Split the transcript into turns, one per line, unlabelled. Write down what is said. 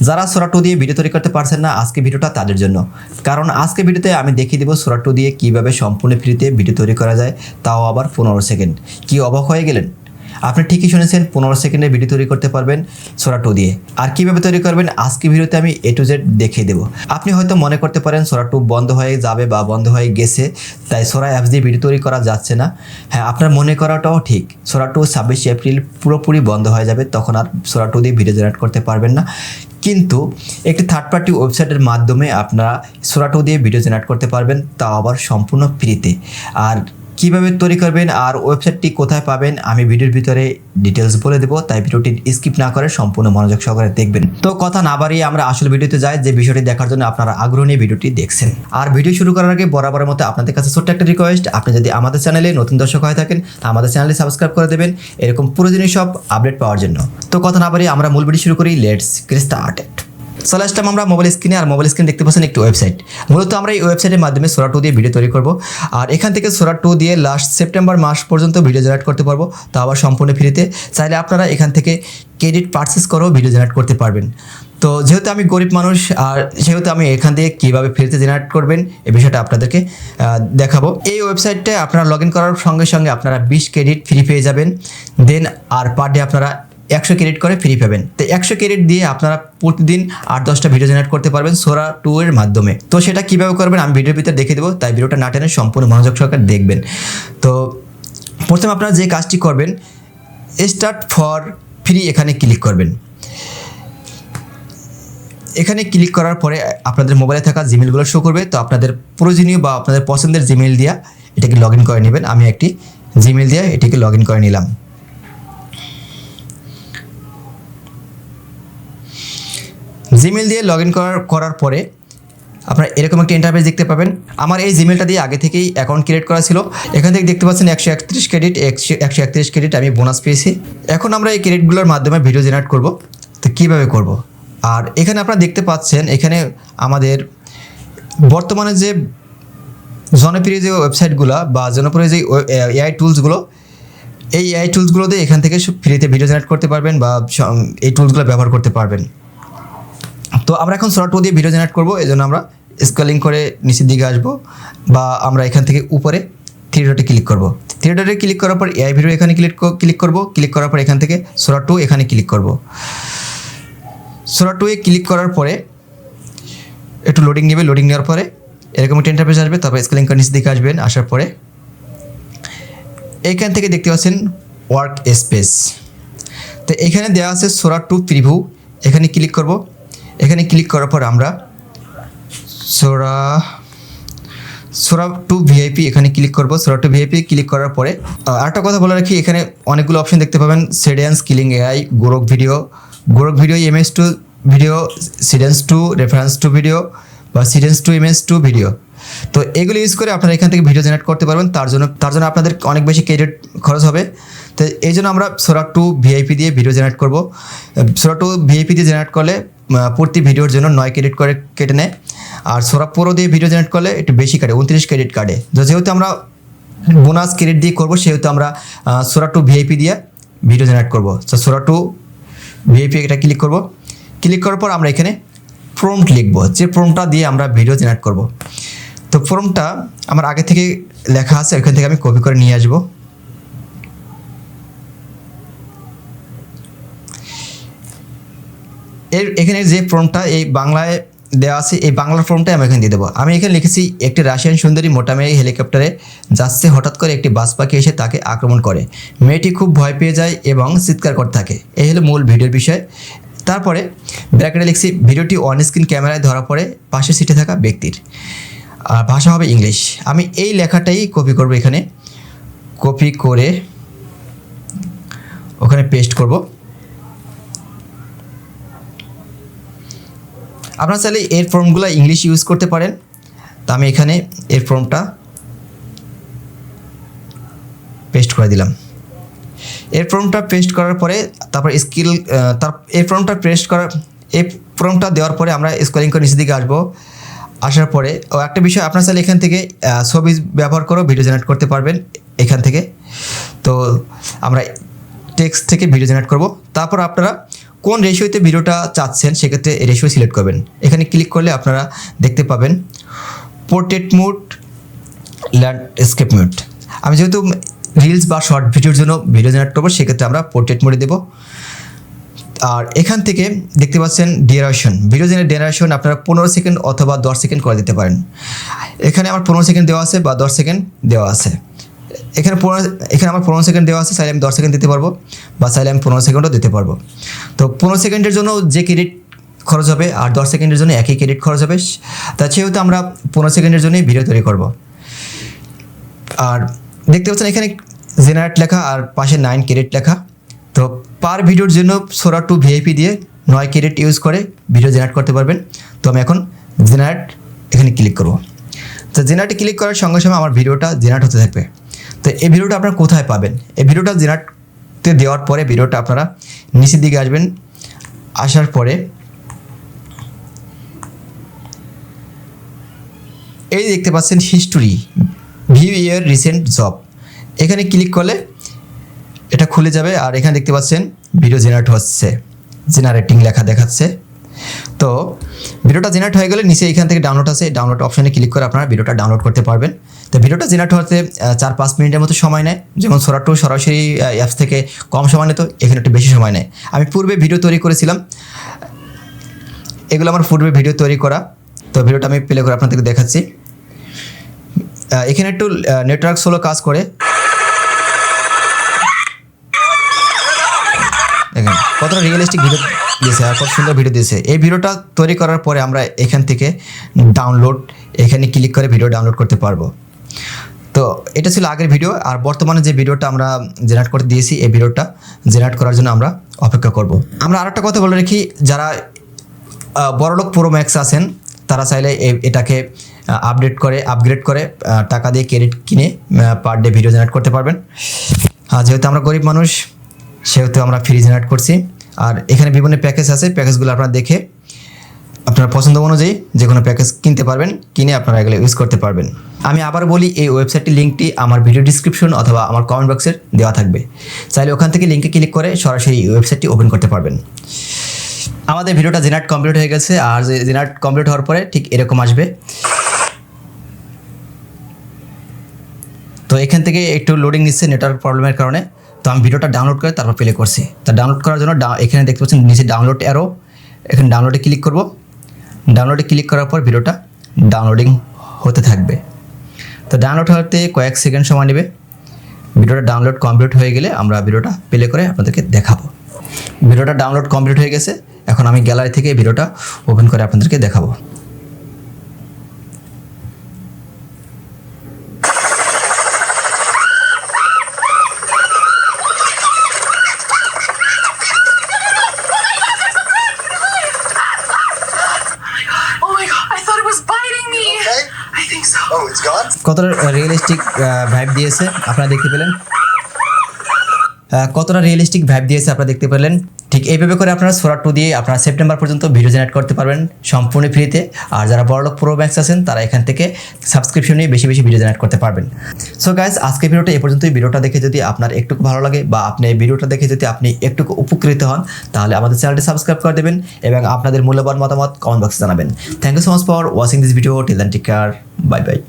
যারা সোরা 2 দিয়ে ভিডিও তৈরি করতে পারছেন না, আজকে ভিডিওটা তাদের জন্য। কারণ আজকে ভিডিওতে আমি দেখিয়ে দেবো সোরা 2 দিয়ে কীভাবে সম্পূর্ণ ফ্রিতে ভিডিও তৈরি করা যায়, তাও আবার 15 সেকেন্ড। কি অবাক হয়ে গেলেন? আপনি ঠিকই শুনেছেন, 15 সেকেন্ডে ভিডিও তৈরি করতে পারবেন সোরা 2 দিয়ে। আর কীভাবে তৈরি করবেন আজকে ভিডিওতে আমি A to Z দেখিয়ে দেবো। আপনি হয়তো মনে করতে পারেন সোরা 2 বন্ধ হয়ে যাবে বা বন্ধ হয়ে গেছে, তাই সোরা অ্যাপস দিয়ে ভিডিও তৈরি করা যাচ্ছে না। হ্যাঁ, আপনার মনে করাটাও ঠিক। সোরা 2 26 এপ্রিল পুরোপুরি বন্ধ হয়ে যাবে, তখন আর সোরা 2 দিয়ে ভিডিও জেনারেট করতে পারবেন না। কিন্তু একটি থার্ড পার্টি ওয়েবসাইটের মাধ্যমে আপনারা সোরা 2 দিয়ে ভিডিও জেনারেট করতে পারবেন, তাও আবার সম্পূর্ণ ফ্রিতে। আর কীভাবে তৈরি করবেন আর ওয়েবসাইটটি কোথায় পাবেন আমি ভিডিওর ভিতরে ডিটেলস বলে দেবো, তাই ভিডিওটি স্কিপ না করে সম্পূর্ণ মনোযোগ সহকারে দেখবেন। তো কথা না বাড়িয়ে আমরা আসল ভিডিওতে যাই, যে বিষয়টি দেখার জন্য আপনারা আগ্রহ নিয়ে ভিডিওটি দেখছেন। আর ভিডিও শুরু করার আগে বরাবরের মতো আপনাদের কাছে ছোট্ট একটা রিকোয়েস্ট, আপনি যদি আমাদের চ্যানেলে নতুন দর্শক হয়ে থাকেন আমাদের চ্যানেলটি সাবস্ক্রাইব করে দেবেন এরকম প্রয়োজনীয় সব আপডেট পাওয়ার জন্য। তো কথা না বাড়িয়ে আমরা মূল ভিডিও শুরু করি। Let's get started. চলে আসলাম আমরা মোবাইল স্ক্রিনে। আর মোবাইল স্ক্রিনে দেখতে পাচ্ছেন একটি ওয়েবসাইট। মূলত আমরা এই ওয়েবসাইটের মাধ্যমে সোরা 2 দিয়ে ভিডিও তৈরি করব। আর এখান থেকে সোরা 2 দিয়ে লাস্ট সেপ্টেম্বর মাস পর্যন্ত ভিডিও জেনারেট করতে পারবো, তা আবার সম্পূর্ণ ফ্রিতে। চাইলে আপনারা এখান থেকে ক্রেডিট পারচেস করেও ভিডিও জেনারেট করতে পারবেন। তো যেহেতু আমি গরিব মানুষ, আর সেহেতু আমি এখান থেকে কীভাবে ফ্রিতে জেনারেট করবেন এই বিষয়টা আপনাদেরকে দেখাবো। এই ওয়েবসাইটটায় আপনারা লগ ইন করার সঙ্গে সঙ্গে আপনারা 20 ক্রেডিট ফ্রি পেয়ে যাবেন। দেন আর পার ডে আপনারা 100 ক্রেডিট করে ফ্রি পাবেন। তো 100 ক্রেডিট দিয়ে আপনারা প্রতিদিন 8-10টা ভিডিও জেনারেট করতে পারবেন সোরা 2 এর মাধ্যমে। তো সেটা কীভাবে করবেন আমি ভিডিওর ভিতরে দেখে দেবো, তাই ভিডিওটা না টেনে সম্পূর্ণ মনোযোগ সহকারে দেখবেন। তো প্রথমে আপনারা যে কাজটি করবেন, স্টার্ট ফর ফ্রি এখানে ক্লিক করবেন। এখানে ক্লিক করার পরে আপনাদের মোবাইলে থাকা জিমেলগুলো শো করবে। তো আপনাদের প্রয়োজনীয় বা আপনাদের পছন্দের জিমেল দিয়া এটাকে লগ ইন করে নেবেন। আমি একটি জিমেল দিয়ে এটিকে লগ ইন করে নিলাম। জিমেল দিয়ে লগ ইন করার পরে আপনারা এরকম একটা ইন্টারফেস দেখতে পাবেন। আমার এই জিমেলটা দিয়ে আগে থেকেই অ্যাকাউন্ট ক্রিয়েট করা ছিল। এখান থেকে দেখতে পাচ্ছেন 131 ক্রেডিট, 131 ক্রেডিট আমি বোনাস পেয়েছি। এখন আমরা এই ক্রেডিটগুলোর মাধ্যমে ভিডিও জেনারেট করব। তো কীভাবে করব? আর এখানে আপনারা দেখতে পাচ্ছেন এখানে আমাদের বর্তমানে যে জনপ্রিয় যে ওয়েবসাইটগুলো বা জনপ্রিয় যে এআই টুলসগুলো, এই এআই টুলসগুলো দিয়ে এখান থেকে ফ্রিতে ভিডিও জেনারেট করতে পারবেন বা এই টুলসগুলো ব্যবহার করতে পারবেন। তো আমরা এখন সোরা 2 দিয়ে ভিডিও জেনারেট করবো, এই জন্য আমরা স্ক্রলিং করে নিচের দিকে আসবো, বা আমরা এখান থেকে উপরে 3 ডটে ক্লিক করব। 3 ডটে ক্লিক করার পর এআই ভিডিও এখানে ক্লিক করব। ক্লিক করার পর এখান থেকে সোরা 2 এখানে ক্লিক করব। সোরা 2 এ ক্লিক করার পরে একটু লোডিং নেবে। লোডিং নেওয়ার পরে এরকম একটা ইন্টারফেস আসবে। তারপর স্ক্রলিং করে নিচের দিকে আসবেন। আসার পরে এইখান থেকে দেখতে পাচ্ছেন ওয়ার্ক স্পেস। তো এখানে দেওয়া আছে সোরা 2 প্রিভিউ, এখানে ক্লিক করব। এখানে ক্লিক করার পর আমরা সোরা 2 ভিআইপি এখানে ক্লিক করব। সোরা 2 ভিআইপি ক্লিক করার পরে আরেকটা কথা বলে রাখি, এখানে অনেকগুলো অপশন দেখতে পাবেন। Seedance, Kling AI, Grok video, MS2 video, Seedance 2, reference 2 video বা সিডেন্স 2 MS2 ভিডিও। তো এগুলো ইউজ করে আপনারা এখান থেকে ভিডিও জেনারেট করতে পারবেন। তার জন্য আপনাদের অনেক বেশি ক্রেডিট খরচ হবে। তো এই জন্য আমরা সোরা 2 ভিআইপি দিয়ে ভিডিও জেনারেট করব। সোরা 2 ভিআইপি দিয়ে জেনারেট করলে প্রতি ভিডিওর জন্য 9 ক্রেডিট করে কেটে নেয়। আর সোরা প্রো দিয়ে ভিডিও জেনারেট করলে একটু বেশি কাটে, 29 ক্রেডিট কাটে। যেহেতু আমরা বোনাস ক্রেডিট দিয়ে করবো, সেহেতু আমরা সোরা 2 ভিআইপি দিয়ে ভিডিও জেনারেট করবো। তো সোরা 2 ভিআইপি এটা ক্লিক করব। ক্লিক করার পর আমরা এখানে প্রম্পট লিখবো, যে প্রম্পটটা দিয়ে আমরা ভিডিও জেনারেট করব। তো প্রম্পটটা আমার আগে থেকে লেখা আছে, এখান থেকে আমি কপি করে নিয়ে আসবো। এখানে যে ফর্মটা এই বাংলায় দেওয়া আছে, এই বাংলার ফর্মটাই আমি এখানে দিয়ে দেবো। আমি এখানে লিখেছি, একটি রাশিয়ান সুন্দরী মোটা মেয়ে হেলিকপ্টারে যাচ্ছে, হঠাৎ করে একটি বাস পাখি এসে তাকে আক্রমণ করে। মেয়েটি খুব ভয় পেয়ে যায় এবং চিৎকার করতে থাকে। এই হলো মূল ভিডিওর বিষয়। তারপরে ব্র্যাকেটে লিখছি, ভিডিওটি অন স্ক্রিন ক্যামেরায় ধরা পড়ে পাশের সিটে থাকা ব্যক্তির, আর ভাষা হবে ইংলিশ। আমি এই লেখাটাই কপি করব, এখানে কপি করে ওখানে পেস্ট করব। আপনারা চাইলে এর ফর্মগুলো ইংলিশ ইউজ করতে পারেন। তো আমি এখানে এর ফর্মটা পেস্ট করে দিলাম। এর ফর্মটা পেস্ট করার পরে তারপর এই ফর্মটা দেওয়ার পরে আমরা স্ক্রলিং করে নিচের দিকে আসবো। আসার পরে একটা বিষয়, আপনারা চাইলে এখান থেকে ছবি ব্যবহার করেও ভিডিও জেনারেট করতে পারবেন এখান থেকে। তো আমরা টেক্সট থেকে ভিডিও জেনারেট করব। তারপর আপনারা কোন রেশিওতে ভিডিওটা চাচ্ছেন সেক্ষেত্রে রেশিও সিলেক্ট করবেন। এখানে ক্লিক করলে আপনারা দেখতে পাবেন পোর্ট্রেট মোড, ল্যান্ডস্কেপ মোড। আমি যেহেতু রিলস বা শর্ট ভিডিওর জন্য ভিডিও জেনারেট করবো সেক্ষেত্রে আমরা পোর্ট্রেট মোডে দেবো। আর এখান থেকে দেখতে পাচ্ছেন ডিউরেশন, ভিডিও ডিউরেশন আপনারা 15 সেকেন্ড অথবা 10 সেকেন্ড করে দিতে পারেন। এখানে আমার 15 সেকেন্ড দেওয়া আছে বা 10 সেকেন্ড দেওয়া আছে। এখানে আমার 15 সেকেন্ড দেওয়া আছে, চাইলে আমি 10 সেকেন্ড দিতে পারবো বা চাইলে আমি 15 সেকেন্ডও দিতে পারবো। তো 15 সেকেন্ডের জন্য যে ক্রেডিট খরচ হবে আর 10 সেকেন্ডের জন্য একই ক্রেডিট খরচ হবে, তা সেহেতু আমরা 15 সেকেন্ডের জন্যই ভিডিও তৈরি করব। আর দেখতে পাচ্ছেন এখানে জেনারেট লেখা আর পাশে 9 ক্রেডিট লেখা। তো পার ভিডিওর জন্য সোরা 2 ভিআইপি দিয়ে 9 ক্রেডিট ইউজ করে ভিডিও জেনারেট করতে পারবেন। তো আমি এখন জেনারেট এখানে ক্লিক করব। তো জেনারেটে ক্লিক করার সঙ্গে সঙ্গে আমার ভিডিওটা জেনারেট হতে থাকবে। তো এই ভিডিওটা আপনারা কোথায় পাবেন? এই ভিডিওটা জেনারেটে দেওয়ার পরে ভিডিওটা আপনারা নিচের দিকে আসবেন, আসার পরে এই দেখতে পাচ্ছেন হিস্টোরি, ভিউ ইয়ার রিসেন্ট জব। এখানে ক্লিক করলে এটা খুলে যাবে আর এখানে দেখতে পাচ্ছেন ভিডিও জেনারেট হচ্ছে, জেনারেটিং লেখা দেখাচ্ছে। তো ভিডিওটা জেনারেট হয়ে গেলে নিচে এখান থেকে ডাউনলোড আছে, ডাউনলোড অপশানে ক্লিক করে আপনারা ভিডিওটা ডাউনলোড করতে পারবেন। তো ভিডিওটা জেনারেট হতে 4-5 মিনিটের মতো সময় নেয়। যেমন সোরা 2 সরাসরি অ্যাপস থেকে কম সময় নিত, এখানে একটু বেশি সময় নেয়। আমি পূর্বে ভিডিও তৈরি করেছিলাম, এগুলো আমার পূর্বে ভিডিও তৈরি করা। তো ভিডিওটা আমি প্লে করে আপনাদেরকে দেখাচ্ছি। এখানে একটু নেটওয়ার্ক স্লো কাজ করে, দেখেন কতটা রিয়েলিস্টিক ভিডিও দিয়েছে আর কত সুন্দর ভিডিও দিয়েছে। এই ভিডিওটা তৈরি করার পরে আমরা এখান থেকে ডাউনলোড, এখানে ক্লিক করে ভিডিও ডাউনলোড করতে পারবো। তো এটা ছিল আগের ভিডিও। আর বর্তমানে যে ভিডিওটা আমরা জেনারেট করতে দিয়েছি, এই ভিডিওটা জেনারেট করার জন্য আমরা অপেক্ষা করব। আমরা আরেকটা কথা বলে রাখি, যারা বড়লোক প্রো ম্যাক্স আছেন তারা চাইলে এটাকে আপগ্রেড করে টাকা দিয়ে ক্রেডিট কিনে পার ডে ভিডিও জেনারেট করতে পারবেন। যেহেতু আমরা গরিব মানুষ সেহেতু আমরা ফ্রি জেনারেট করছি। আর এখানে বিভিন্ন প্যাকেজ আছে, প্যাকেজগুলো আপনারা দেখে আপনার পছন্দ অনুযায়ী যে কোনো প্যাকেজ কিনতে পারবেন, কিনে আপনারা এগুলো ইউজ করতে পারবেন। আমি আবার বলি, এই ওয়েবসাইটটির লিঙ্কটি আমার ভিডিও ডিসক্রিপশন অথবা আমার কমেন্ট বক্সে দেওয়া থাকবে, চাইলে ওখান থেকে লিঙ্কে ক্লিক করে সরাসরি ওয়েবসাইটটি ওপেন করতে পারবেন। আমাদের ভিডিওটা জেনারেট কমপ্লিট হয়ে গেছে। আর জেনারেট কমপ্লিট হওয়ার পরে ঠিক এরকম আসবে। তো এখান থেকে একটু লোডিং নিচ্ছে নেটওয়ার্ক প্রবলেমের কারণে। তো আমি ভিডিওটা ডাউনলোড করে তারপর প্লে করছি। তা ডাউনলোড করার জন্য এখানে দেখতে পাচ্ছেন নিচে ডাউনলোড অ্যারো, এখানে ডাউনলোডে ক্লিক করব। ডাউনলোডে ক্লিক করার পর ভিডিওটা ডাউনলোডিং হতে থাকবে। তো ডাউনলোড হতে কয়েক সেকেন্ড সময় নেবে। ভিডিওটা ডাউনলোড কমপ্লিট হয়ে গেলে আমরা ভিডিওটা প্লে করে আপনাদেরকে দেখাবো। ভিডিওটা ডাউনলোড কমপ্লিট হয়ে গেছে। এখন আমি গ্যালারি থেকে ভিডিওটা ওপেন করে আপনাদেরকে দেখাবো। কতটা রিয়েলিস্টিক ভাইব দিয়েছে আপনারা দেখতে পেলেন, কতটা রিয়েলিস্টিক ভাইব দিয়েছে আপনারা দেখতে পেলেন। ঠিক এইভাবে করে আপনারা সোরা 2 দিয়ে আপনারা সেপ্টেম্বর পর্যন্ত ভিডিও জেনারেট করতে পারবেন সম্পূর্ণ ফ্রিতে। আর যারা বড়লোক প্রো ম্যাক্স আছেন তারা এখান থেকে সাবস্ক্রিপশন নিয়ে বেশি বেশি ভিডিও জেনারেট করতে পারবেন। সো গাইস, আজকে ভিডিওটা এই পর্যন্তই। ভিডিওটা দেখে যদি আপনার একটুকু ভালো লাগে বা আপনি এই ভিডিওটা দেখে যদি আপনি একটুকু উপকৃত হন, তাহলে আমাদের চ্যানেলটি সাবস্ক্রাইব করে দেবেন এবং আপনাদের মূল্যবান মতামত কমেন্ট বক্সে জানাবেন। Thank you so much for watching this video. Till then take care, bye by.